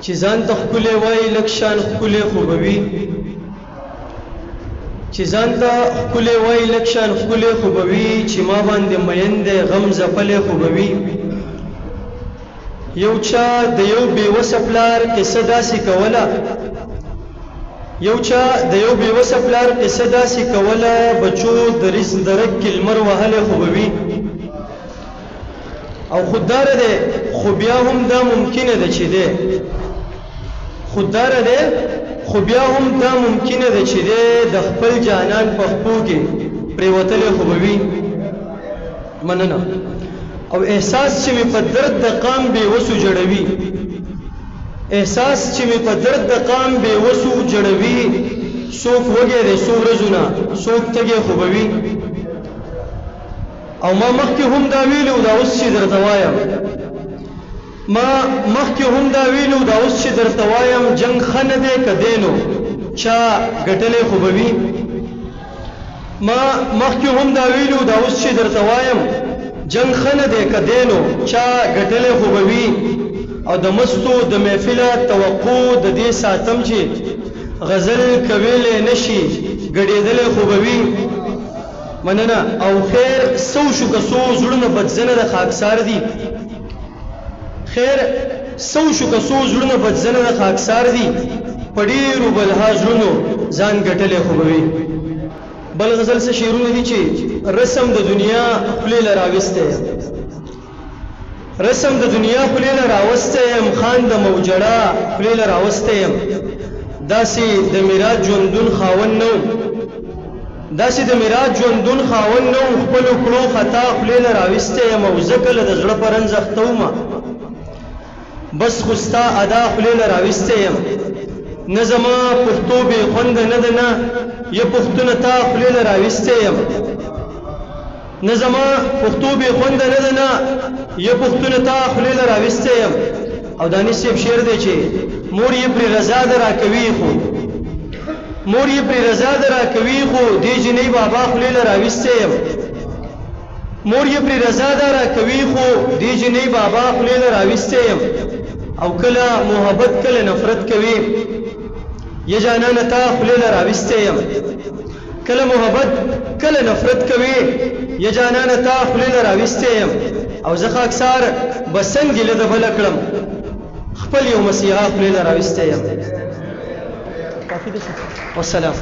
چې ځان ته ښکلی وایي لږ شان ښکلی خو به وي، چې ځان ته ښکلی وایي لږ شان ښکلی خو به وي، چې ما باندې مین دی غم ځپلی خو به وي. یو چا د یو بېوسه پلار قصه داسې کوله، یو چا د یو بېوسه پلار قصه داسې کوله، بچو د رزق درک کې لمر وهلی خو به وي. او خودداره دی خو بیا هم دا ممکنه ده چې دی، خودداره دی خو بیا هم دا ممکنه ده چې دی د خپل جانان په خپو کې پرېوتلی خو به وي. مننه. او احساس چې مې په درد د قام بېوسو جړوي، احساس چې مې په درد د قام بېوسو جړوي، څوک وږی دی څو ورځو نه څوک تږی خو به وي. او ما مخکې هم دا ویلو دا اوس چې درته وایم، ما مخکې هم دا ویلو دا اوس چې درته وایم، جنگ ښه نه دی که دی نو چا ګټلی خو به وي. ما مخکې هم دا ویلو دا اوس چې درته وایم، جنگ ښه نه دی که دی نو چا ګټلی خو به وي. او د مستو د محفله توقع د دې ساتم چې غزل کویلی نشي ګډېدلی خو به وي. مننه. او خیر سو شو که سو زړونه بدزنه د خاکسار دي، خیر سو شو که سو زړونه بدزنه د خاکسار دي، په ډېرو بلها زړونو ځان ګټلی خو به وي. بل غزل څه شعرونه دي چې رسم د دنیا خولې له راوستی یم، رسم د دنیا خولې له راوستی یم، خان د موجړه خولې له راوستی یم، داسې د میراث ژوندون خاوند نه وم، داسې د میراث ژوندون خاوند نه وم، خپلو کړو خطا خولې له راوستی یم، او زه کله د زړه په رنځ اخته ومه، بس خو ستا ادا خولې له راوستی یم. نه زما پښتو بې خونده نه ده نه، یا پښتونه تا خولې له راوستی یم، نه زما پښتو بې خونده نه ده نه، یا پښتونه تا خولې له راوستی یم. او دانش صاحب شعر دی چې مور یې پرې رضا ده راکوي خو، مور یې پرې رضا ده راکوي خو، دې جنۍ بابا خولې له راوستی یم، مور یې پرې رضا ده راکوي خو، دې جنۍ بابا خولې له راوستی یم. او کله محبت کله نفرت کوي، یا جانانه تا خولې له راوستی یم، کله محبت کله نفرت کوي، یا جانانه تا خولې له راوستی یم. او زه خاکسار به څنګه له ده بله کړم، خپل یو مسیحا خولې له راوستی یم. کافي ده. والسلام.